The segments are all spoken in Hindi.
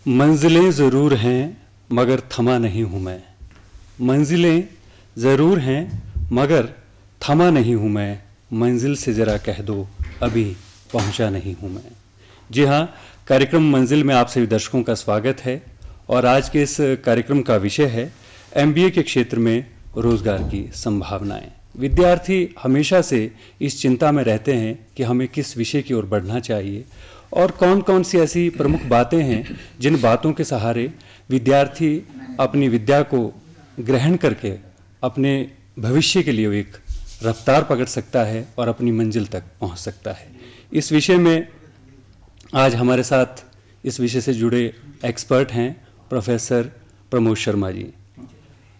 मंजिलें ज़रूर हैं मगर थमा नहीं हूँ मैं। मंजिलें ज़रूर हैं मगर थमा नहीं हूँ मैं। मंजिल से ज़रा कह दो अभी पहुँचा नहीं हूँ मैं। जी हाँ, कार्यक्रम मंजिल में आप सभी दर्शकों का स्वागत है और आज के इस कार्यक्रम का विषय है MBA के क्षेत्र में रोज़गार की संभावनाएं। विद्यार्थी हमेशा से इस चिंता में रहते हैं कि हमें किस विषय की ओर बढ़ना चाहिए और कौन कौन सी ऐसी प्रमुख बातें हैं जिन बातों के सहारे विद्यार्थी अपनी विद्या को ग्रहण करके अपने भविष्य के लिए एक रफ्तार पकड़ सकता है और अपनी मंजिल तक पहुंच सकता है। इस विषय में आज हमारे साथ इस विषय से जुड़े एक्सपर्ट हैं प्रोफेसर प्रमोद शर्मा जी।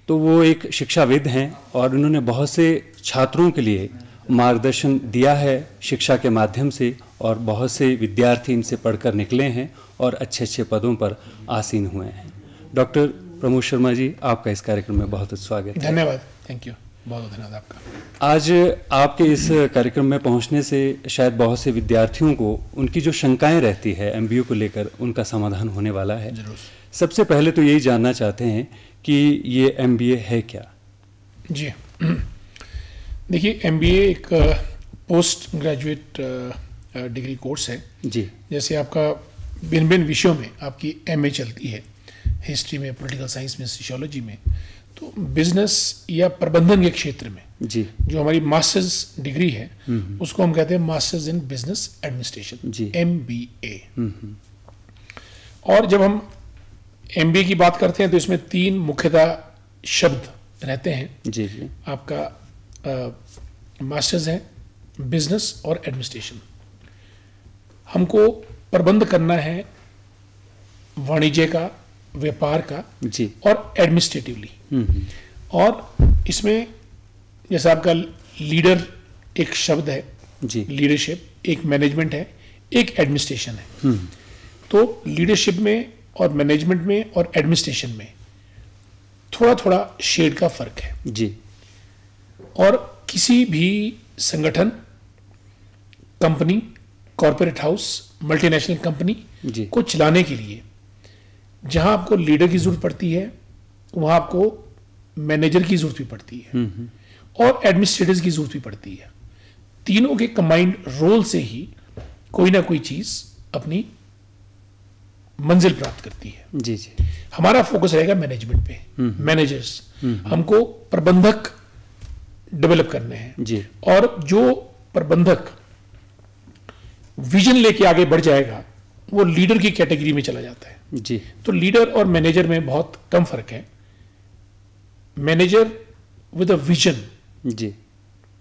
तो वो एक शिक्षाविद हैं और उन्होंने बहुत से छात्रों के लिए मार्गदर्शन दिया है शिक्षा के माध्यम से और बहुत से विद्यार्थी इनसे पढ़कर निकले हैं और अच्छे अच्छे पदों पर आसीन हुए हैं। डॉक्टर प्रमोद शर्मा जी, आपका इस कार्यक्रम में बहुत स्वागत है। धन्यवाद, थैंक यू, बहुत धन्यवाद आपका। आज आपके इस कार्यक्रम में पहुंचने से शायद बहुत से विद्यार्थियों को उनकी जो शंकाएं रहती है MBA को लेकर उनका समाधान होने वाला है। जरूर। सबसे पहले तो यही जानना चाहते हैं कि ये MBA है क्या? जी, देखिए MBA एक पोस्ट ग्रेजुएट डिग्री कोर्स है जी। जैसे आपका भिन्न भिन्न विषयों में आपकी MA चलती है, हिस्ट्री में, पॉलिटिकल साइंस में, सोशियोलॉजी में, तो बिजनेस या प्रबंधन के क्षेत्र में जी जो हमारी मास्टर्स डिग्री है उसको हम कहते हैं masters in business administration, MBA। और जब हम MBA की बात करते हैं तो इसमें 3 मुख्यतः शब्द रहते हैं जी जी। आपका मास्टर्स है बिजनेस और एडमिनिस्ट्रेशन। हमको प्रबंध करना है वाणिज्य का, व्यापार का जी और एडमिनिस्ट्रेटिवली। और इसमें जैसे आपका लीडर एक शब्द है जी लीडरशिप, एक मैनेजमेंट है, एक एडमिनिस्ट्रेशन है। तो लीडरशिप में और मैनेजमेंट में और एडमिनिस्ट्रेशन में थोड़ा थोड़ा शेड का फर्क है जी। और किसी भी संगठन, company, corporate house, multinational company जी। को चलाने के लिए जहां आपको लीडर की जरूरत पड़ती है वहां आपको मैनेजर की जरूरत भी पड़ती है और एडमिनिस्ट्रेटर्स की जरूरत भी पड़ती है। तीनों के कंबाइंड रोल से ही कोई ना कोई चीज अपनी मंजिल प्राप्त करती है। जी जी। हमारा फोकस रहेगा मैनेजमेंट पे, मैनेजर्स। हमको प्रबंधक डेवलप करने हैं जी। और जो प्रबंधक विजन लेके आगे बढ़ जाएगा वो लीडर की कैटेगरी में चला जाता है। जी। तो लीडर और मैनेजर में बहुत कम फर्क है। मैनेजर विद अ विजन जी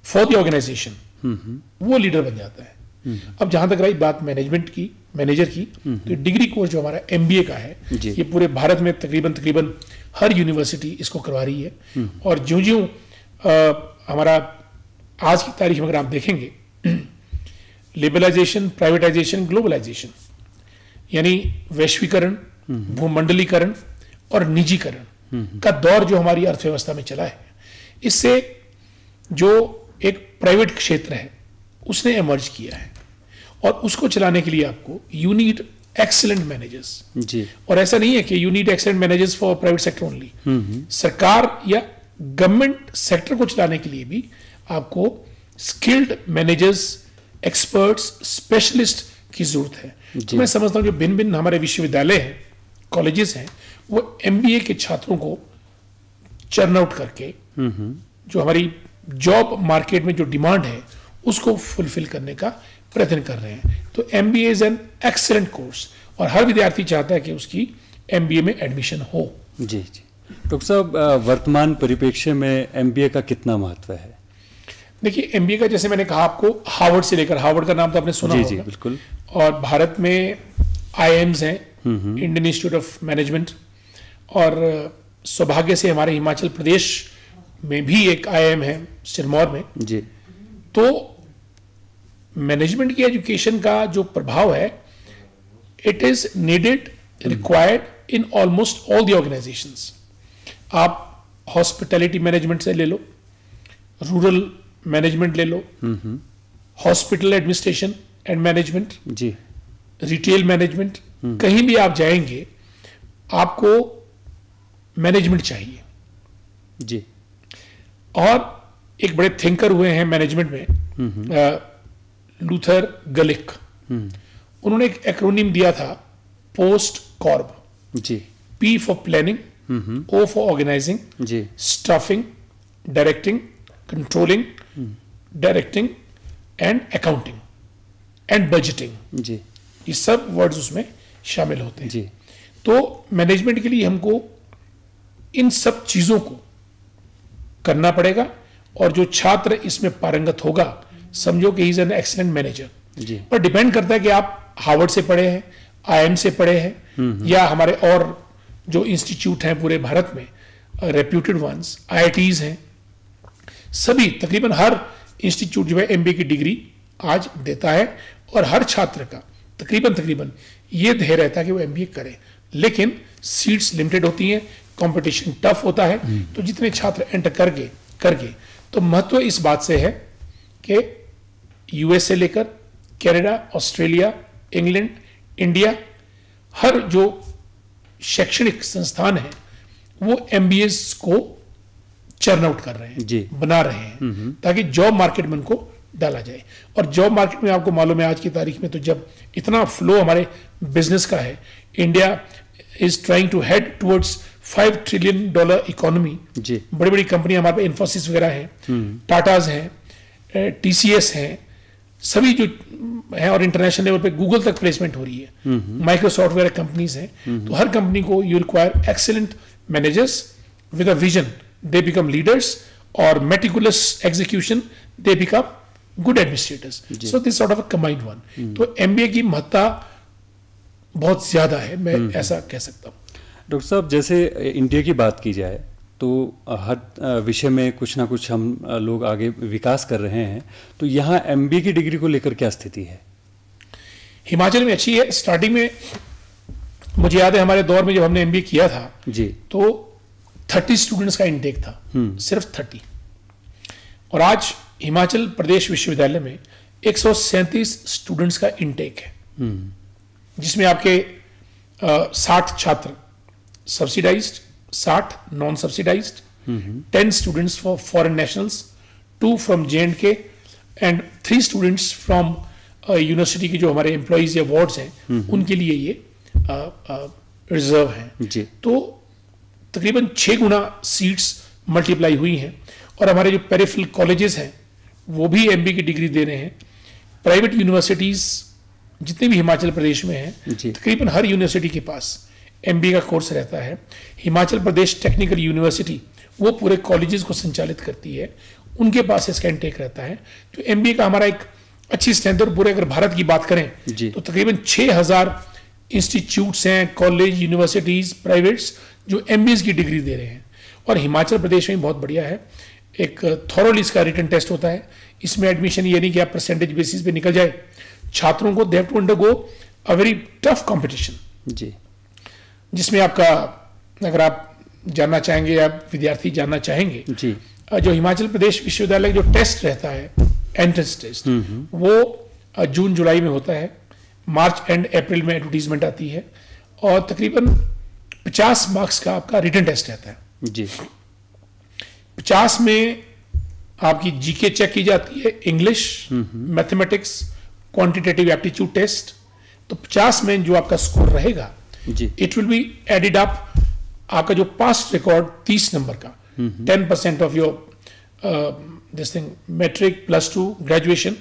फॉर द ऑर्गेनाइजेशन वो लीडर बन जाता है। अब जहां तक रही बात मैनेजमेंट की, मैनेजर की, तो डिग्री कोर्स जो हमारा MBA का है जी। ये पूरे भारत में तकरीबन हर यूनिवर्सिटी इसको करवा रही है। और ज्यों-ज्यों हमारा आज की तारीख में अगर आप देखेंगे लिबरलाइजेशन, प्राइवेटाइजेशन, ग्लोबलाइजेशन यानी वैश्वीकरण, भूमंडलीकरण और निजीकरण का दौर जो हमारी अर्थव्यवस्था में चला है, इससे जो एक प्राइवेट क्षेत्र है उसने इमर्ज किया है और उसको चलाने के लिए आपको यू नीड एक्सीलेंट मैनेजर्स। जी। और ऐसा नहीं है कि you need excellent managers for private sector only. सरकार या गवर्नमेंट सेक्टर को चलाने के लिए भी आपको स्किल्ड मैनेजर्स, एक्सपर्ट्स, स्पेशलिस्ट की जरूरत है। तो मैं समझता हूँ कि भिन्न भिन्न हमारे विश्वविद्यालय हैं, कॉलेजेस हैं, वो MBA के छात्रों को चर्न आउट करके जो हमारी जॉब मार्केट में जो डिमांड है उसको फुलफिल करने का प्रयत्न कर रहे हैं। तो MBA is an excellent course और हर विद्यार्थी चाहता है कि उसकी MBA में एडमिशन हो। जी जी। डॉक्टर साहब, वर्तमान परिप्रेक्ष्य में MBA का कितना महत्व है? देखिए MBA का जैसे मैंने कहा आपको, हार्वर्ड से लेकर, हार्वर्ड का नाम तो आपने सुना जी होगा। जी बिल्कुल। और भारत में IIMs हैं, इंडियन इंस्टीट्यूट ऑफ मैनेजमेंट, और सौभाग्य से हमारे हिमाचल प्रदेश में भी एक IIM है सिरमौर में। जी। तो मैनेजमेंट की एजुकेशन का जो प्रभाव है, it is needed, required in almost all the organisations. आप हॉस्पिटैलिटी मैनेजमेंट से ले लो, रूरल मैनेजमेंट ले लो, हॉस्पिटल एडमिनिस्ट्रेशन एंड मैनेजमेंट, जी। रिटेल मैनेजमेंट, कहीं भी आप जाएंगे आपको मैनेजमेंट चाहिए। जी। और एक बड़े थिंकर हुए हैं मैनेजमेंट में, लूथर गलिक, उन्होंने एक एक्रोनिम दिया था, पोस्ट कॉर्ब। जी। P for planning, O for organising, जी। Staffing, directing, controlling, directing and accounting and budgeting. जी। ये सब वर्ड्स उसमें शामिल होते हैं। जी। तो मैनेजमेंट के लिए हमको इन सब चीजों को करना पड़ेगा, और जो छात्र इसमें पारंगत होगा, समझो कि he is an excellent manager. जी। पर डिपेंड करता है कि आप हार्वर्ड से पढ़े हैं, IIM से पढ़े हैं, या हमारे और जो इंस्टीट्यूट हैं पूरे भारत में, रेप्यूटेड वंस, IITs हैं, सभी तकरीबन हर इंस्टीट्यूट जो है MBA की डिग्री आज देता है, और हर छात्र का तकरीबन ये ध्येय रहता है कि वो MBA करे। लेकिन सीट्स लिमिटेड होती हैं, कंपटीशन टफ होता है, तो जितने छात्र एंटर करके तो महत्व इस बात से है कि US से लेकर कनाडा, ऑस्ट्रेलिया, इंग्लैंड, इंडिया, हर जो शैक्षणिक संस्थान है वो MBAs को चर्न आउट कर रहे हैं, जी। बना रहे हैं, ताकि जॉब मार्केट में उनको डाला जाए। और जॉब मार्केट में आपको मालूम है आज की तारीख में तो जब इतना फ्लो हमारे बिजनेस का है, India is trying to head towards $5 trillion economy. जी। बड़ी बड़ी कंपनियां हमारे पे इंफोसिस वगैरह हैं, टाटाज हैं, TCS हैं, सभी जो है, और इंटरनेशनल लेवल पे गूगल तक प्लेसमेंट हो रही है, माइक्रोसॉफ्ट वगैरह कंपनीज हैं। तो हर कंपनी को you require excellent managers with a vision, they become leaders, और meticulous execution, they become good administrators. So this sort of a combined one. तो MBA की महत्ता बहुत ज्यादा है, मैं ऐसा कह सकता हूँ। डॉक्टर साहब, जैसे इंडिया की बात की जाए तो हर विषय में कुछ ना कुछ हम लोग आगे विकास कर रहे हैं, तो यहाँ MBA की डिग्री को लेकर क्या स्थिति है? हिमाचल में अच्छी है। स्टार्टिंग में मुझे याद है हमारे दौर में जब हमने MBA किया था, जी, तो 30 स्टूडेंट्स का इनटेक था, सिर्फ 30। और आज हिमाचल प्रदेश विश्वविद्यालय में 137 स्टूडेंट्स का इनटेक है, जिसमें आपके 60 छात्र subsidised, 60 non subsidised, 10 students for foreign nationals, 2 from J&K and 3 students from university की जो हमारे एम्प्लॉइज या वार्ड्स हैं, उनके लिए ये रिजर्व हैं। जी। तो तकरीबन 6 गुना सीट्स मल्टीप्लाई हुई हैं, और हमारे जो पेरिफेरल कॉलेजेस हैं वो भी MBA की डिग्री दे रहे हैं। प्राइवेट यूनिवर्सिटीज जितने भी हिमाचल प्रदेश में हैं, तकरीबन हर यूनिवर्सिटी के पास MBA का कोर्स रहता है। हिमाचल प्रदेश टेक्निकल यूनिवर्सिटी वो पूरे कॉलेजेस को संचालित करती है, उनके पास इसका इनटेक रहता है। तो MBA का हमारा एक अच्छी स्ट्रेंथ है। और पूरे अगर भारत की बात करें तो तकरीबन 6000 इंस्टीट्यूट्स हैं, कॉलेज, यूनिवर्सिटीज, प्राइवेट्स जो MBA की डिग्री दे रहे हैं। और हिमाचल प्रदेश में बहुत बढ़िया है, एक थॉरोली इसका रिटन टेस्ट होता है। इसमें एडमिशन ये नहीं कि आप परसेंटेज बेसिस पे निकल जाए, छात्रों को they have to undergo a very tough competition, जी, जिसमें आपका, अगर आप जानना चाहेंगे या विद्यार्थी जानना चाहेंगे, जी, जो हिमाचल प्रदेश विश्वविद्यालय जो टेस्ट रहता है, एंट्रेंस टेस्ट, वो जून जुलाई में होता है, मार्च एंड अप्रैल में एडवर्टीजमेंट आती है, और तकरीबन 50 मार्क्स का आपका रिटन टेस्ट रहता है। जी। 50 में आपकी जीके चेक की जाती है, English, mathematics, quantitative aptitude test. तो 50 में जो आपका स्कोर रहेगा, it will be added up, आपका जो पास्ट रिकॉर्ड 30 नंबर का, 10% of your this thing, matric, +2, graduation,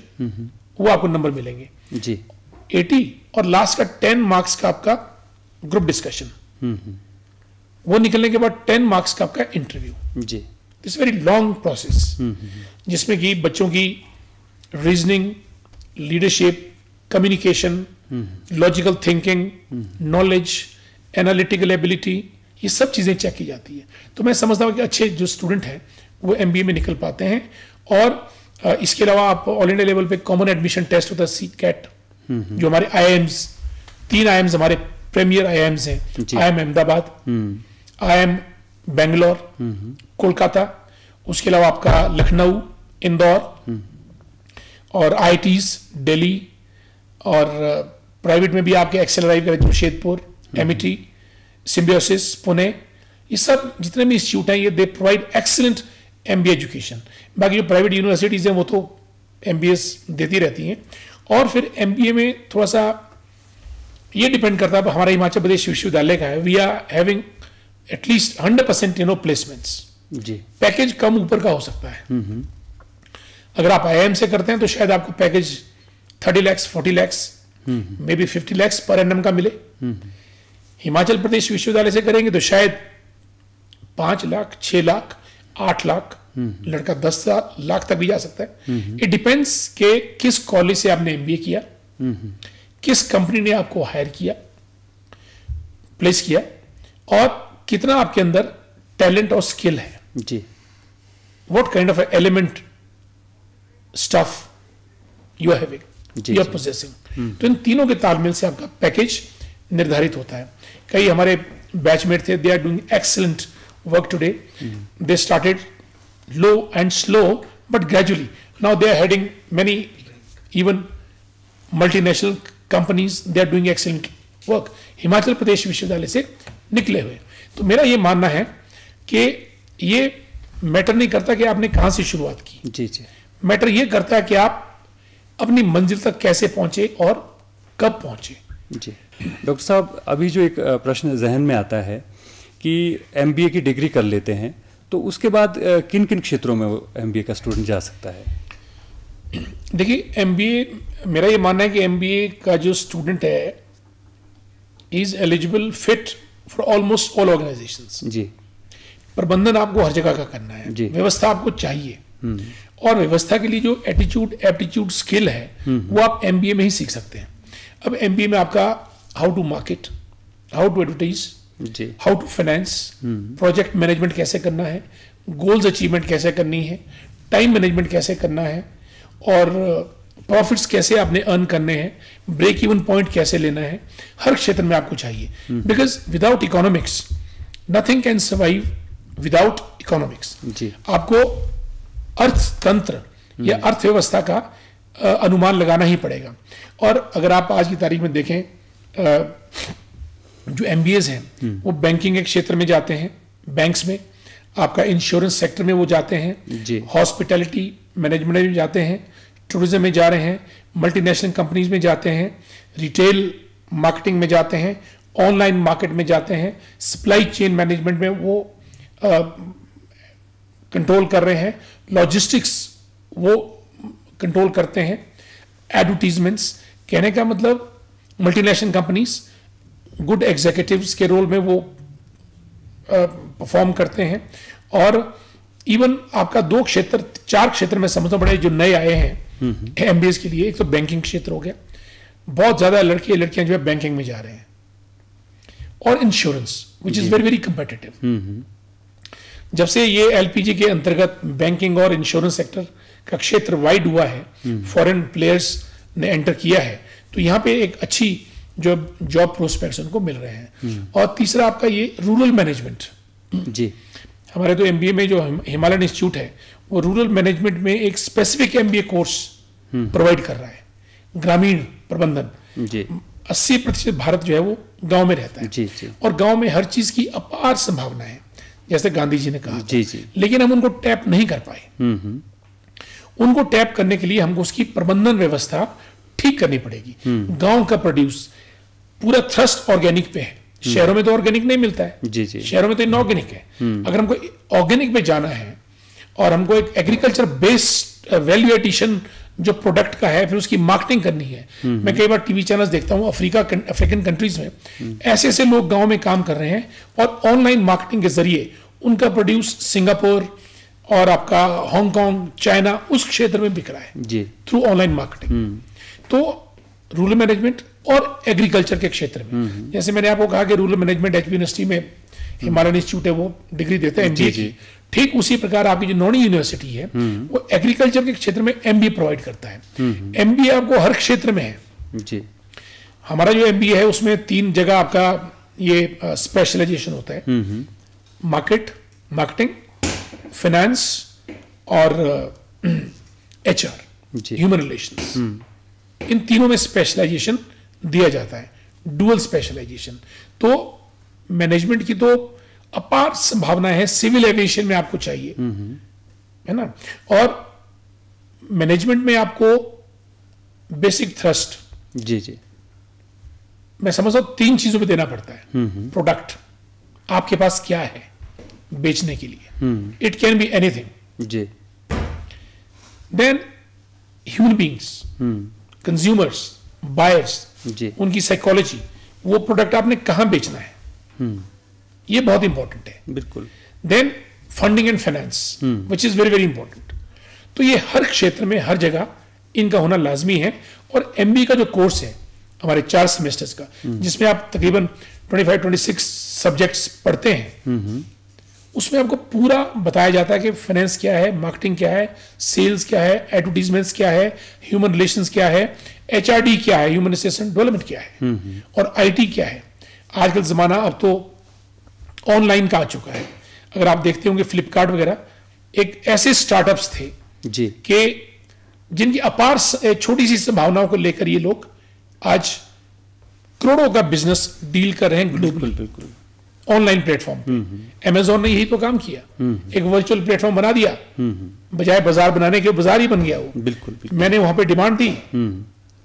वो आपको नंबर मिलेंगे, जी, 80। और लास्ट का 10 मार्क्स का आपका ग्रुप डिस्कशन, वो निकलने के बाद 10 मार्क्स का आपका इंटरव्यू, जी। दिस वेरी लॉन्ग प्रोसेस, जिसमें कि बच्चों की reasoning, leadership, communication, logical thinking, knowledge, analytical ability, ये सब चीजें चेक की जाती है। तो मैं समझता हूँ कि अच्छे जो स्टूडेंट हैं वो MBA में निकल पाते हैं। और इसके अलावा आप ऑल इंडिया लेवल पे कॉमन एडमिशन टेस्ट होता है, CCAT, जो हमारे IIMs, 3 IIMs हमारे प्रीमियर IIMs हैं, IIM अहमदाबाद, IIM बेंगलोर, कोलकाता, उसके अलावा आपका लखनऊ, इंदौर, और IITs दिल्ली, और प्राइवेट में भी आपके XLRI का जमशेदपुर, MET, सिम्बियोसिस, पुणे, ये सब जितने भी इंस्टीट्यूट हैं ये they provide excellent MBA education. बाकी जो प्राइवेट यूनिवर्सिटीज़ हैं वो तो एमबीएस देती रहती हैं। और फिर एमबीए में थोड़ा सा ये डिपेंड करता है, हमारा हिमाचल प्रदेश विश्वविद्यालय का है, we are having at least 100% placements जी। पैकेज कम ऊपर का हो सकता है। अगर आप आईआईएम से करते हैं तो शायद आपको package 30 lakhs 40 lakhs may be 50 lakhs per annum का मिले। हिमाचल प्रदेश विश्वविद्यालय से करेंगे तो शायद 5 लाख 6 लाख 8 लाख, लड़का 10 लाख तक भी जा सकता है। इट डिपेंड्स के किस कॉलेज से आपने एमबीए किया, किस कंपनी ने आपको हायर किया, प्लेस किया, और कितना आपके अंदर टैलेंट और स्किल है जी। What kind of element stuff you are having, जी, यू आर जी। पोजेसिंग। तो इन तीनों के तालमेल से आपका पैकेज निर्धारित होता है। कई हमारे बैचमेट थे, they are doing excellent work today. They started low and slow but gradually now they are heading many even multinational companies, they are doing excellent work Himachal Pradesh विश्वविद्यालय से निकले हुए। तो मेरा ये मानना है कि ये मैटर नहीं करता कि आपने कहाँ से शुरुआत की, जी जी। मैटर ये करता है कि आप अपनी मंजिल तक कैसे पहुंचे और कब पहुंचे। जी डॉक्टर साहब, अभी जो एक प्रश्न जहन में आता है कि एमबीए की डिग्री कर लेते हैं तो उसके बाद किन किन क्षेत्रों में वो एमबीए का स्टूडेंट जा सकता है? देखिए एमबीए, मेरा ये मानना है कि एमबीए का जो स्टूडेंट है is eligible fit for almost all organisations. जी। प्रबंधन आपको हर जगह का करना है, जी। व्यवस्था आपको चाहिए, और व्यवस्था के लिए जो एटीट्यूड एप्टीट्यूड स्किल है वो आप एमबीए में ही सीख सकते हैं। अब एमबीए में आपका how to market, how to advertise, जी। How to finance, project management कैसे करना है, गोल्स अचीवमेंट कैसे करनी है, टाइम मैनेजमेंट कैसे करना है, और प्रॉफिट्स कैसे आपने अर्न करने हैं, ब्रेक इवन पॉइंट कैसे लेना है, हर क्षेत्र में आपको चाहिए। Because without economics nothing can survive without economics. जी। आपको अर्थतंत्र या अर्थव्यवस्था का अनुमान लगाना ही पड़ेगा। और अगर आप आज की तारीख में देखें, जो एमबीएज हैं वो बैंकिंग के क्षेत्र में जाते हैं, बैंक्स में, आपका इंश्योरेंस सेक्टर में वो जाते हैं, जी। हॉस्पिटैलिटी मैनेजमेंट में जाते हैं, टूरिज्म में जा रहे हैं, मल्टीनेशनल कंपनीज में जाते हैं, रिटेल मार्केटिंग में जाते हैं, ऑनलाइन मार्केट में जाते हैं, सप्लाई चेन मैनेजमेंट में वो कंट्रोल कर रहे हैं, लॉजिस्टिक्स वो कंट्रोल करते हैं, एडवर्टीजमेंट्स, कहने का मतलब मल्टीनेशनल कंपनीज गुड एग्जीक्यूटिव्स के रोल में वो परफॉर्म करते हैं। और इवन आपका 2 क्षेत्र 4 क्षेत्र में समझना पड़े जो नए आए हैं एमबीएस के लिए। एक तो बैंकिंग क्षेत्र हो गया, बहुत ज्यादा लड़के लड़कियां जो है बैंकिंग में जा रहे हैं, और insurance which is very very competitive. जब से ये एलपीजी के अंतर्गत बैंकिंग और इंश्योरेंस सेक्टर का क्षेत्र वाइड हुआ है, फॉरेन प्लेयर्स ने एंटर किया है, तो यहाँ पे एक अच्छी जो जॉब प्रोस्पेक्ट्स उनको मिल रहे हैं। और तीसरा आपका ये रूरल मैनेजमेंट, जी। हमारे तो एमबीए में जो हिमालयन इंस्टीट्यूट है वो रूरल मैनेजमेंट में एक स्पेसिफिक एमबीए कोर्स प्रोवाइड कर रहा है, ग्रामीण प्रबंधन। जी। 80% भारत जो है वो गांव में रहता है, जी, जी। और गांव में हर चीज की अपार संभावना है, जैसे गांधी जी ने कहा था। जी, जी। लेकिन हम उनको टैप नहीं कर पाए। उनको टैप करने के लिए हमको उसकी प्रबंधन व्यवस्था ठीक करनी पड़ेगी। गांव का प्रोड्यूस पूरा थ्रस्ट ऑर्गेनिक पे है, शहरों में तो ऑर्गेनिक नहीं मिलता है। जी, जी। शहरों में तो इनऑर्गेनिक है। अगर हमको ऑर्गेनिक पे जाना है और हमको एक एग्रीकल्चर बेस्ड वैल्यू एडिशन जो प्रोडक्ट का है, फिर उसकी मार्केटिंग करनी है। मैं कई बार टीवी चैनल्स देखता हूँ अफ्रीकन कंट्रीज में ऐसे ऐसे लोग गांव में काम कर रहे हैं, और ऑनलाइन मार्केटिंग के जरिए उनका प्रोड्यूस सिंगापुर और आपका हांगकांग, चाइना, उस क्षेत्र में बिक रहा है जी। Through online marketing. तो रूरल मैनेजमेंट और एग्रीकल्चर के क्षेत्र में, जैसे मैंने आपको कहा कि रूरल मैनेजमेंट एचपी यूनिवर्सिटी में हिमालयन इंस्टीट्यूट है वो डिग्री देता है एमबीए की, ठीक उसी प्रकार आपकी जो नॉनी यूनिवर्सिटी है वो एग्रीकल्चर के क्षेत्र में एमबीए प्रोवाइड करता है। एमबीए आपको हर क्षेत्र में है। जी। हमारा जो एमबीए है उसमें 3 जगह आपका ये स्पेशलाइजेशन होता है, मार्केटिंग, फाइनेंस और एचआर, ह्यूमन रिलेशंस। इन तीनों में स्पेशलाइजेशन दिया जाता है, डुअल स्पेशलाइजेशन। तो मैनेजमेंट की तो अपार संभावना है, सिविल एविएशन में आपको चाहिए, है ना। और मैनेजमेंट में आपको बेसिक थ्रस्ट, जी जी, मैं समझता हूं 3 चीजों पे देना पड़ता है। प्रोडक्ट आपके पास क्या है बेचने के लिए, इट कैन बी एनीथिंग। जी। Then human beings, consumers, buyers, जी। उनकी साइकोलॉजी, वो प्रोडक्ट आपने कहां बेचना है, ये बहुत इंपॉर्टेंट है। बिल्कुल। Then funding and finance, which is very very important. तो ये हर क्षेत्र में, हर जगह इनका होना लाजमी है। और एमबीए का जो कोर्स है हमारे 4 सेमेस्टर्स का, जिसमें आप तकरीबन 25-26 सब्जेक्ट्स पढ़ते हैं, उसमें आपको पूरा बताया जाता है कि फाइनेंस क्या है, मार्केटिंग क्या है, सेल्स क्या है, एडवर्टीजमेंट्स क्या है, ह्यूमन रिलेशंस क्या है, एचआरडी क्या है, ह्यूमन रिसोर्स डेवलपमेंट क्या है, और आईटी क्या है। आजकल जमाना अब तो ऑनलाइन का आ चुका है। अगर आप देखते होंगे फ्लिपकार्ट वगैरह एक ऐसे स्टार्टअप्स थे जी कि जिनकी अपार छोटी सी संभावनाओं को लेकर ये लोग आज करोड़ों का बिजनेस डील कर रहे हैं ग्लोबल, बिल्कुल ऑनलाइन प्लेटफॉर्म पे। अमेजोन ने यही तो काम किया, एक वर्चुअल प्लेटफॉर्म बना दिया, बजाय बाजार बनाने के बाजार ही बन गया वो। बिल्कुल। मैंने वहां पे डिमांड दी,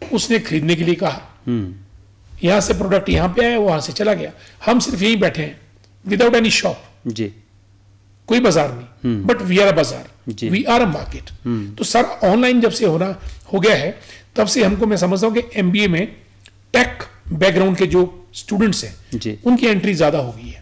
उसने खरीदने के लिए कहा, यहां से प्रोडक्ट यहां पे आया, वहां से चला गया। हम सिर्फ यहीं बैठे हैं विदाउट एनी शॉप, जी, कोई बाजार नहीं, बट वी आर अ बाजार, वी आर अ मार्केट। तो सारा ऑनलाइन जब से हो गया है, तब से हमको, मैं समझता हूं कि एमबीए में टेक बैकग्राउंड के जो स्टूडेंट्स हैं उनकी एंट्री ज्यादा हो गई है।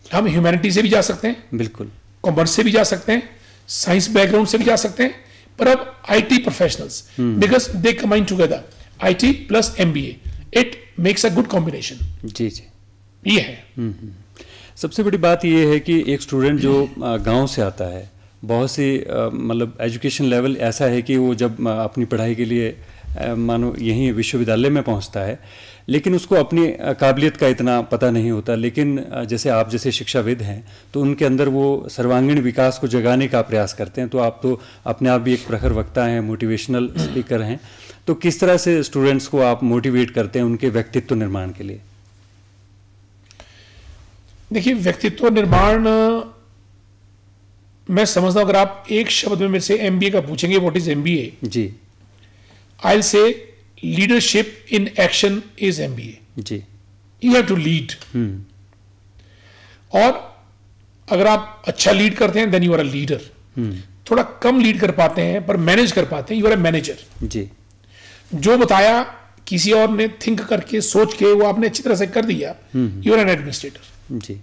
हम ह्यूमैनिटी से भी जा सकते हैं, बिल्कुल, कॉमर्स से भी जा सकते हैं, साइंस बैकग्राउंड से भी जा सकते हैं, पर अब IT professionals, because they combine together, IT plus MBA, it makes a good combination. जी जी, ये है। सबसे बड़ी बात ये है कि एक स्टूडेंट जो गांव से आता है, बहुत सी मतलब एजुकेशन लेवल ऐसा है कि वो जब अपनी पढ़ाई के लिए मानो यहीं विश्वविद्यालय में पहुंचता है, लेकिन उसको अपनी काबिलियत का इतना पता नहीं होता। लेकिन जैसे आप जैसे शिक्षाविद हैं, तो उनके अंदर वो सर्वांगीण विकास को जगाने का प्रयास करते हैं। तो आप तो अपने आप भी एक प्रखर वक्ता हैं, मोटिवेशनल स्पीकर हैं, तो किस तरह से स्टूडेंट्स को आप मोटिवेट करते हैं उनके व्यक्तित्व निर्माण के लिए? देखिए, व्यक्तित्व निर्माण मैं समझता हूं, अगर आप एक शब्द में मेरे से एमबीए का पूछेंगे, व्हाट इज एमबीए, जी, I will say leadership in action is MBA. जी, यू हैव टू लीड। और अगर आप अच्छा लीड करते हैं, then you are a leader. थोड़ा कम लीड कर पाते हैं पर मैनेज कर पाते हैं, यू आर अ मैनेजर। जी, जो बताया किसी और ने थिंक करके, सोच के, वो आपने अच्छी तरह से कर दिया, यू आर एन एडमिनिस्ट्रेटर। जी,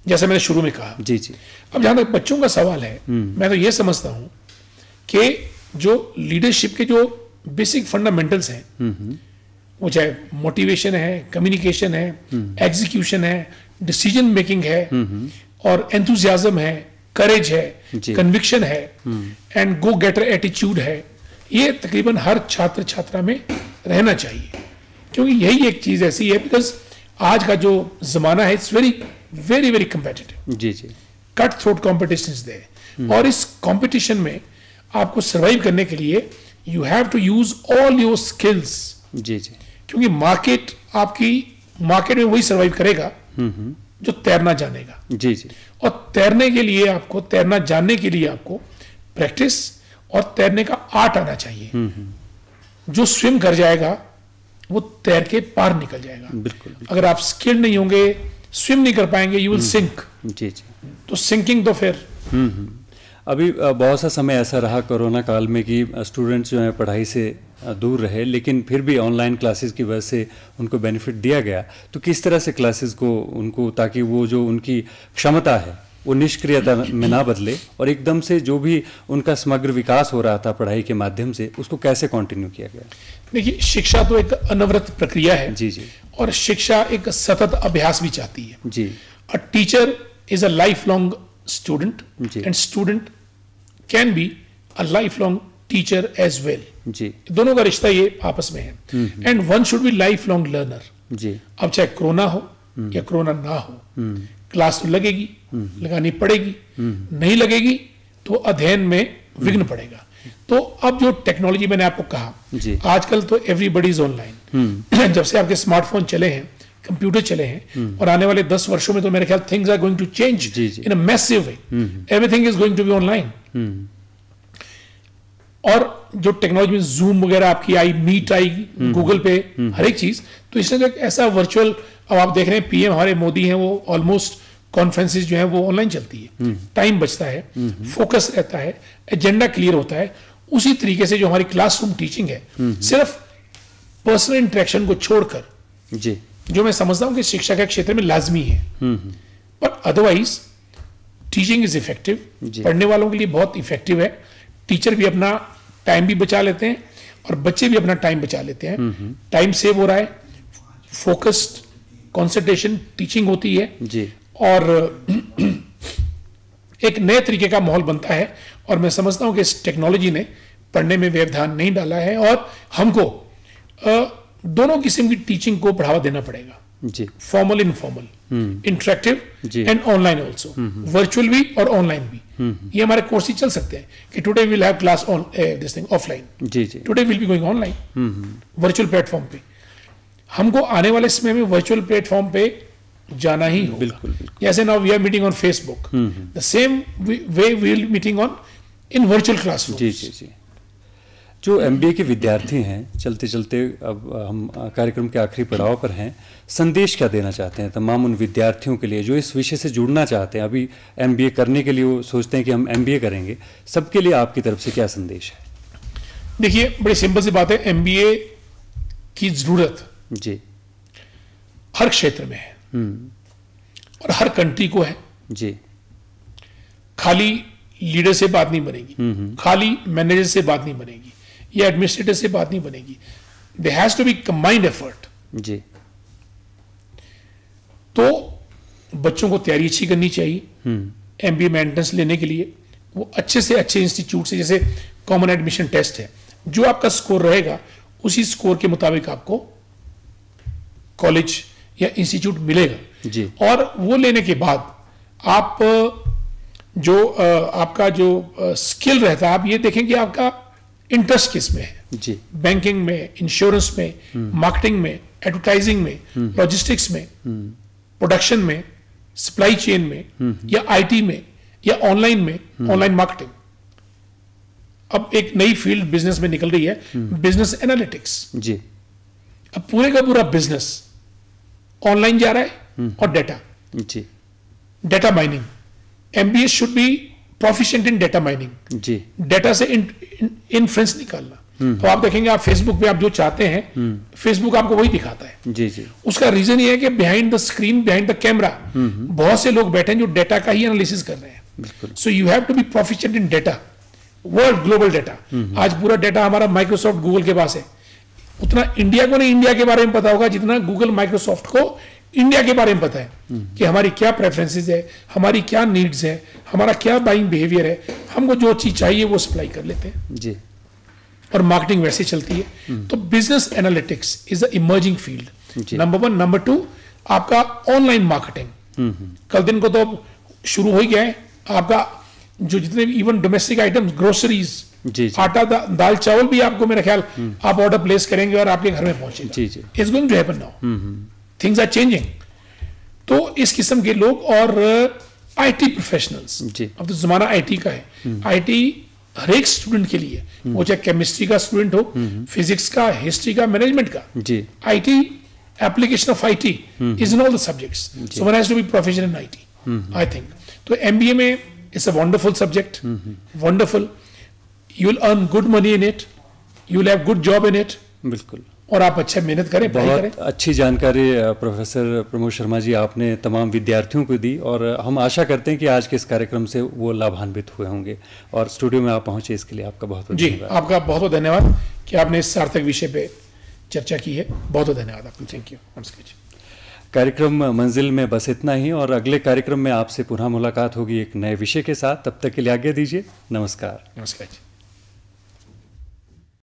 जैसे मैंने शुरू में कहा। जी जी, अब जहां तक बच्चों का सवाल है, मैं तो ये समझता हूं कि जो लीडरशिप के जो बेसिक फंडामेंटल्स हैं, वो चाहे मोटिवेशन है, कम्युनिकेशन है, एग्जीक्यूशन है, डिसीजन मेकिंग है, और एंथुजियाज्म है, करेज है, कन्विक्शन है, एंड गो गेटर एटीट्यूड है, ये तकरीबन हर छात्र छात्रा में रहना चाहिए। क्योंकि यही एक चीज ऐसी है, बिकॉज आज का जो जमाना है, it's very very very competitive. जी जी, cut throat competition is there, और इस कंपटीशन में आपको सर्वाइव करने के लिए you have to use all your skills. जी जी, क्योंकि मार्केट में वही सर्वाइव करेगा जो तैरना जानेगा। जी जी, और तैरने के लिए आपको, तैरना जानने के लिए आपको प्रैक्टिस और तैरने का आर्ट आना चाहिए। जो स्विम कर जाएगा वो तैर के पार निकल जाएगा। बिल्कुल, अगर आप स्किल्ड नहीं होंगे, स्विम नहीं कर पाएंगे, यू विल सिंक। जी जी, तो सिंकिंग तो फिर अभी बहुत सा समय ऐसा रहा कोरोना काल में कि स्टूडेंट्स जो हैं पढ़ाई से दूर रहे, लेकिन फिर भी ऑनलाइन क्लासेस की वजह से उनको बेनिफिट दिया गया। तो किस तरह से क्लासेस को उनको, ताकि वो जो उनकी क्षमता है वो निष्क्रियता में ना बदले, और एकदम से जो भी उनका समग्र विकास हो रहा था पढ़ाई के माध्यम से, उसको कैसे कंटिन्यू किया गया? देखिए, शिक्षा तो एक अनवरत प्रक्रिया है। जी जी, और शिक्षा एक सतत अभ्यास भी चाहती है। जी, a teacher is a life long student, जी, and student can be a life long teacher as well. जी, दोनों का रिश्ता ये आपस में है, and one should be life long learner. जी, अब चाहे कोरोना हो या कोरोना ना हो, क्लास तो लगेगी, लगानी पड़ेगी, नहीं लगेगी तो अध्ययन में विघ्न पड़ेगा। तो अब जो टेक्नोलॉजी, मैंने आपको कहा, जी, आजकल तो एवरीबडी इज ऑनलाइन। जब से आपके स्मार्टफोन चले हैं, कंप्यूटर चले हैं और आने वाले 10 वर्षों में तो मेरे ख्याल things are going to change in a massive way, everything is going to be online. और जो टेक्नोलॉजी में जूम वगैरह आपकी आई, मीट आई गूगल पे, हर एक चीज, तो इसने तो एक ऐसा वर्चुअल, अब आप देख रहे हैं पीएम हमारे मोदी हैं, वो ऑलमोस्ट कॉन्फ्रेंसेज जो है वो ऑनलाइन चलती है, टाइम बचता है, फोकस रहता है, एजेंडा क्लियर होता है। उसी तरीके से जो हमारी क्लासरूम टीचिंग है, सिर्फ पर्सनल इंटरेक्शन को छोड़कर जी, जो मैं समझता हूं कि शिक्षा के क्षेत्र में लाजमी है, पर अदरवाइज टीचिंग इज इफेक्टिव, पढ़ने वालों के लिए बहुत इफेक्टिव है। टीचर भी अपना टाइम भी बचा लेते हैं और बच्चे भी अपना टाइम बचा लेते हैं, टाइम सेव हो रहा है, फोकस्ड कंसंट्रेशन टीचिंग होती है जी, और एक नए तरीके का माहौल बनता है। और मैं समझता हूं कि इस टेक्नोलॉजी ने पढ़ने में व्यवधान नहीं डाला है और हमको दोनों किस्म की टीचिंग को बढ़ावा देना पड़ेगा जी, formal, informal, interactive and online also, virtual भी और ऑनलाइन भी। ये हमारे कोर्स ही चल सकते हैं कि today will have class on this thing offline, जी जी, today will be going online virtual platform पे। हमको आने वाले समय में वर्चुअल प्लेटफॉर्म पे जाना ही होगा। बिल्कुल, बिल्कुल। जैसे now we are meeting on Facebook, the same way we will meeting on in virtual classroom. जी जी जी। जो एमबीए के विद्यार्थी हैं, चलते चलते अब हम कार्यक्रम के आखिरी पड़ाव पर हैं, संदेश क्या देना चाहते हैं तमाम उन विद्यार्थियों के लिए जो इस विषय से जुड़ना चाहते हैं, अभी एमबीए करने के लिए वो सोचते हैं कि हम एमबीए करेंगे, सबके लिए आपकी तरफ से क्या संदेश है? देखिए, बड़ी सिंपल सी बात है, एमबीए की जरूरत जी हर क्षेत्र में है और हर कंट्री को है जी। खाली लीडर से बात नहीं बनेगी, खाली मैनेजर से बात नहीं बनेगी या एडमिनिस्ट्रेटर से बात नहीं बनेगी, there has to be combined effort जी। तो बच्चों को तैयारी अच्छी करनी चाहिए एमबीए में एंट्रेंस लेने के लिए। वो अच्छे से अच्छे इंस्टीट्यूट से, जैसे कॉमन एडमिशन टेस्ट है, जो आपका स्कोर रहेगा उसी स्कोर के मुताबिक आपको कॉलेज या इंस्टीट्यूट मिलेगा जी। और वो लेने के बाद आप जो आपका जो स्किल रहता है, आप ये देखें कि आपका इंटरेस्ट किस में है जी। बैंकिंग में, इंश्योरेंस में, मार्केटिंग में, एडवर्टाइजिंग में, लॉजिस्टिक्स में, प्रोडक्शन में, सप्लाई चेन में, या आईटी में, या ऑनलाइन में, ऑनलाइन मार्केटिंग। अब एक नई फील्ड बिजनेस में निकल रही है, बिजनेस एनालिटिक्स जी। अब पूरे का पूरा बिजनेस ऑनलाइन जा रहा है और डेटा जी। Data mining, MBA should be proficient in data mining जी। डेटा से इन्फ्रेंस निकालना। तो आप देखेंगे, आप फेसबुक पे आप जो चाहते हैं फेसबुक आपको वही दिखाता है। जी जी। उसका रीजन ये है कि behind the screen, behind the camera बहुत से लोग बैठे हैं जो डेटा का ही एनालिसिस कर रहे हैं। So you have to be proficient in data, world global data. आज पूरा डेटा हमारा माइक्रोसॉफ्ट गूगल के पास है। उतना इंडिया को नहीं इंडिया के बारे में पता होगा जितना गूगल माइक्रोसॉफ्ट को इंडिया के बारे में पता है कि हमारी क्या प्रेफरेंसेस है, हमारी क्या नीड्स है, हमारा क्या बाइंग बिहेवियर है, हमको जो चीज चाहिए वो सप्लाई कर लेते हैं जी। और मार्केटिंग वैसे चलती है। तो business analytics is a emerging field, number 1। Number 2, आपका ऑनलाइन मार्केटिंग कल दिन को तो शुरू हो ही गया है। आपका जो जितने इवन डोमेस्टिक आइटम्स, ग्रोसरीज, आटा, दाल, चावल भी आपको मेरा ख्याल आप ऑर्डर प्लेस करेंगे और आपके घर में पहुंचेगा। जी जी। It's going to happen now, things are changing. तो इस किस्म के लोग और आईटी प्रोफेशनल्स, अब तो जमाना आईटी का है। आईटी हर एक स्टूडेंट के लिए, वो चाहे केमिस्ट्री का स्टूडेंट हो, फिजिक्स का, हिस्ट्री का, मैनेजमेंट का, IT, application of IT is in all the subjects. So one has to be professional in IT, I think. तो एमबीए में it's a wonderful subject, wonderful. You will earn good money in it, you will have good job in it. बिल्कुल। और आप अच्छा मेहनत करें, पढ़ाई करें। बहुत अच्छी जानकारी प्रोफेसर प्रमोद शर्मा जी आपने तमाम विद्यार्थियों को दी और हम आशा करते हैं कि आज के इस कार्यक्रम से वो लाभान्वित हुए होंगे और स्टूडियो में आप पहुंचे, इसके लिए आपका बहुत बहुत धन्यवाद। जी, आपका बहुत बहुत धन्यवाद कि आपने इस सार्थक विषय पे चर्चा की है। बहुत बहुत धन्यवाद आपको। Thank you. नमस्कार जी। कार्यक्रम मंजिल में बस इतना ही और अगले कार्यक्रम में आपसे पुनः मुलाकात होगी एक नए विषय के साथ। तब तक के लिए आज्ञा दीजिए। नमस्कार। नमस्कार जी।